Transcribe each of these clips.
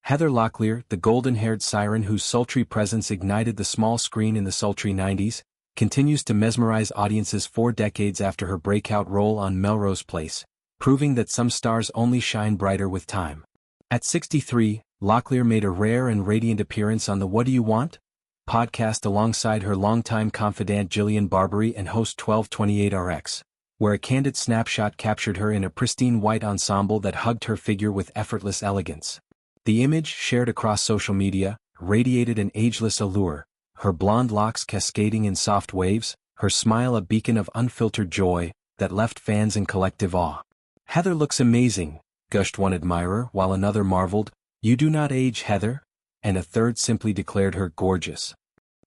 Heather Locklear, the golden-haired siren whose sultry presence ignited the small screen in the sultry 90s, continues to mesmerize audiences 4 decades after her breakout role on Melrose Place, proving that some stars only shine brighter with time. At 63, Locklear made a rare and radiant appearance on the What Do You Want? Podcast alongside her longtime confidant Jillian Barberie and host 1228rx, where a candid snapshot captured her in a pristine white ensemble that hugged her figure with effortless elegance. The image, shared across social media, radiated an ageless allure, her blonde locks cascading in soft waves, her smile a beacon of unfiltered joy that left fans in collective awe. "Heather looks amazing," gushed one admirer, while another marveled, "You do not age, Heather," and a third simply declared her gorgeous.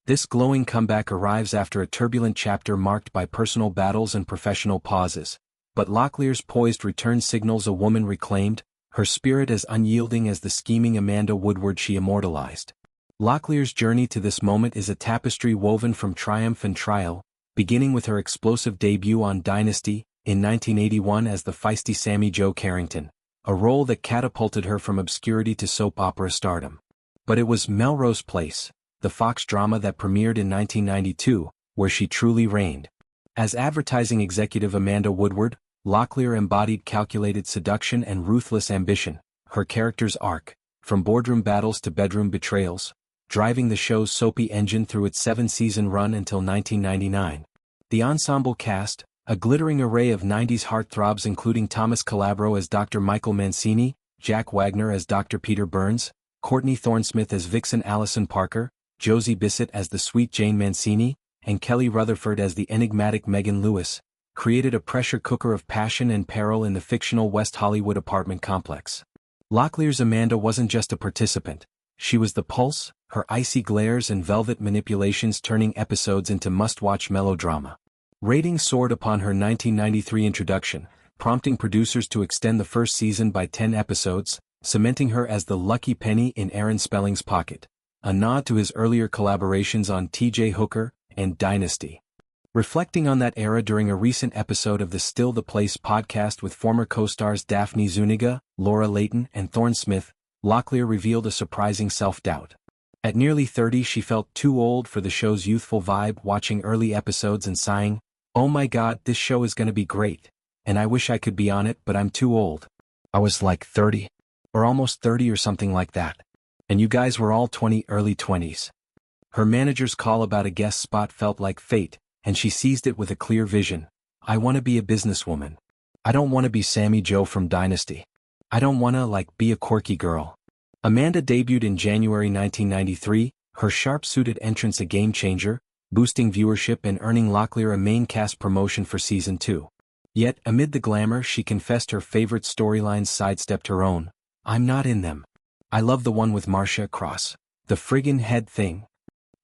This glowing comeback arrives after a turbulent chapter marked by personal battles and professional pauses, but Locklear's poised return signals a woman reclaimed, her spirit as unyielding as the scheming Amanda Woodward she immortalized. Locklear's journey to this moment is a tapestry woven from triumph and trial, beginning with her explosive debut on Dynasty in 1981 as the feisty Sammy Jo Carrington, a role that catapulted her from obscurity to soap opera stardom. But it was Melrose Place, the Fox drama that premiered in 1992, where she truly reigned. As advertising executive Amanda Woodward, Locklear embodied calculated seduction and ruthless ambition, her character's arc, from boardroom battles to bedroom betrayals, driving the show's soapy engine through its 7-season run until 1999. The ensemble cast, a glittering array of 90s heartthrobs including Thomas Calabro as Dr. Michael Mancini, Jack Wagner as Dr. Peter Burns, Courtney Thorne-Smith as Vixen Allison Parker, Josie Bissett as the sweet Jane Mancini, and Kelly Rutherford as the enigmatic Megan Lewis, created a pressure cooker of passion and peril in the fictional West Hollywood apartment complex. Locklear's Amanda wasn't just a participant, she was the pulse, her icy glares and velvet manipulations turning episodes into must-watch melodrama. Ratings soared upon her 1993 introduction, prompting producers to extend the first season by 10 episodes, cementing her as the lucky penny in Aaron Spelling's pocket, a nod to his earlier collaborations on T.J. Hooker and Dynasty. Reflecting on that era during a recent episode of the Still the Place podcast with former co-stars Daphne Zuniga, Laura Leighton, and Thorne Smith, Locklear revealed a surprising self-doubt. At nearly 30, she felt too old for the show's youthful vibe, watching early episodes and sighing, "Oh my god, this show is gonna be great, and I wish I could be on it, but I'm too old. I was like 30, or almost 30 or something like that. And you guys were all 20, early 20s. Her manager's call about a guest spot felt like fate, and she seized it with a clear vision. "I want to be a businesswoman. I don't want to be Sammy Jo from Dynasty. I don't want to, be a quirky girl." Amanda debuted in January 1993, her sharp-suited entrance a game-changer, boosting viewership and earning Locklear a main cast promotion for Season 2. Yet, amid the glamour, she confessed her favorite storylines sidestepped her own. "I'm not in them. I love the one with Marcia Cross. The friggin' head thing."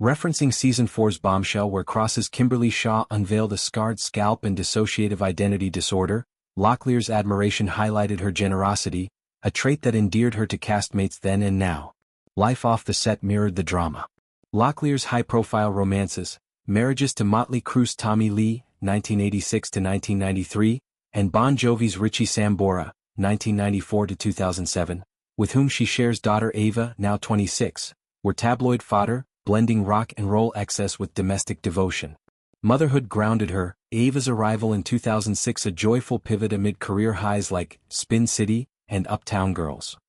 Referencing Season 4's bombshell where Cross's Kimberly Shaw unveiled a scarred scalp and dissociative identity disorder, Locklear's admiration highlighted her generosity, a trait that endeared her to castmates then and now. Life off the set mirrored the drama. Locklear's high-profile romances, marriages to Motley Crue's Tommy Lee, 1986 to 1993, and Bon Jovi's Richie Sambora, 1994 to 2007, with whom she shares daughter Ava, now 26, were tabloid fodder, blending rock and roll excess with domestic devotion. Motherhood grounded her, Ava's arrival in 2006 a joyful pivot amid career highs like Spin City and Uptown Girls.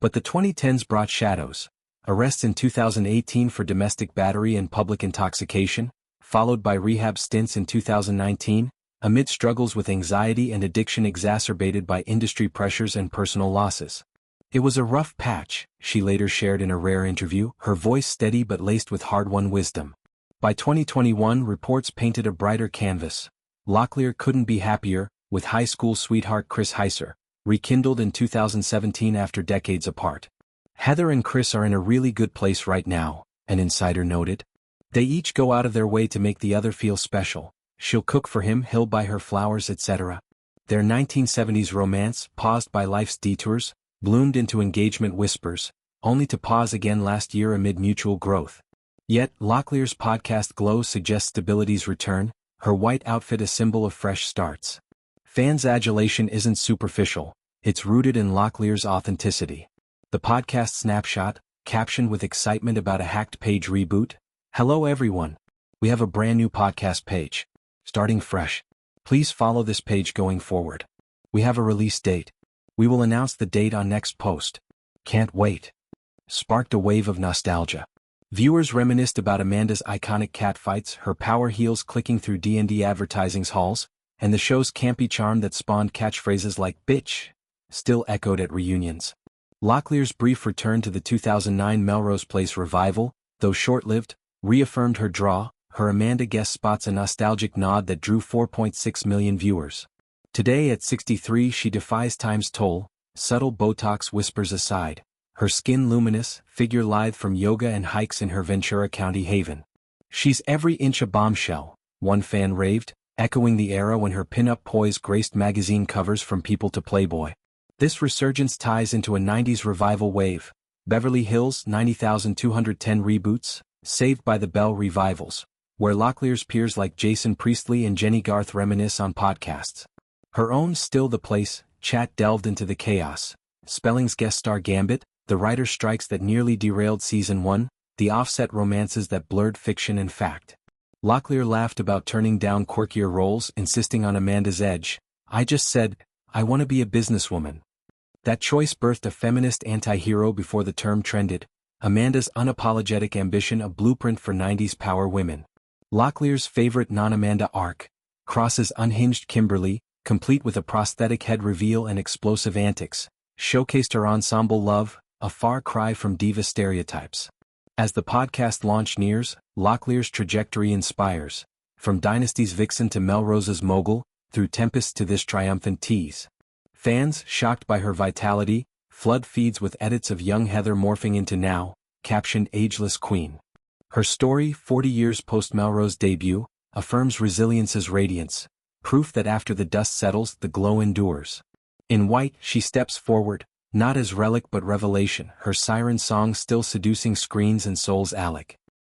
But the 2010s brought shadows. Arrests in 2018 for domestic battery and public intoxication, followed by rehab stints in 2019, amid struggles with anxiety and addiction exacerbated by industry pressures and personal losses. "It was a rough patch," she later shared in a rare interview, her voice steady but laced with hard-won wisdom. By 2021, reports painted a brighter canvas. Locklear couldn't be happier, with high school sweetheart Chris Heisser, rekindled in 2017 after decades apart. "Heather and Chris are in a really good place right now," an insider noted. "They each go out of their way to make the other feel special. She'll cook for him, he'll buy her flowers, etc." Their 1970s romance, paused by life's detours, bloomed into engagement whispers, only to pause again last year amid mutual growth. Yet, Locklear's podcast glow suggests stability's return, her white outfit a symbol of fresh starts. Fans' adulation isn't superficial, it's rooted in Locklear's authenticity. The podcast snapshot, captioned with excitement about a hacked page reboot. Hello everyone. We have a brand new podcast page. Starting fresh. Please follow this page going forward. We have a release date. We will announce the date on next post. Can't wait. Sparked a wave of nostalgia. Viewers reminisced about Amanda's iconic catfights, her power heels clicking through D&D advertising's halls, and the show's campy charm that spawned catchphrases like bitch, still echoed at reunions. Locklear's brief return to the 2009 Melrose Place revival, though short-lived, reaffirmed her draw. Her Amanda guest spots a nostalgic nod that drew 4.6 million viewers. Today at 63 she defies time's toll, subtle Botox whispers aside. Her skin luminous, figure lithe from yoga and hikes in her Ventura County haven. She's every inch a bombshell, one fan raved, echoing the era when her pin-up poise graced magazine covers from People to Playboy. This resurgence ties into a 90s revival wave. Beverly Hills 90,210 reboots, Saved by the Bell revivals, where Locklear's peers like Jason Priestley and Jenny Garth reminisce on podcasts. Her own Still the Place chat delved into the chaos. Spelling's guest star Gambit, the writer strikes that nearly derailed season 1, the offset romances that blurred fiction and fact. Locklear laughed about turning down quirkier roles, insisting on Amanda's edge. I just said, I want to be a businesswoman. That choice birthed a feminist anti-hero before the term trended. Amanda's unapologetic ambition a blueprint for 90s power women. Locklear's favorite non-Amanda arc. Cross's unhinged Kimberly, complete with a prosthetic head reveal and explosive antics, showcased her ensemble love, a far cry from diva stereotypes. As the podcast launch nears, Locklear's trajectory inspires. From Dynasty's vixen to Melrose's mogul, through Tempest to this triumphant tease. Fans, shocked by her vitality, flood feeds with edits of young Heather morphing into now, captioned ageless queen. Her story, 40 years post-Melrose debut, affirms resilience's radiance, proof that after the dust settles, the glow endures. In white, she steps forward, not as relic but revelation, her siren song still seducing screens and souls alike.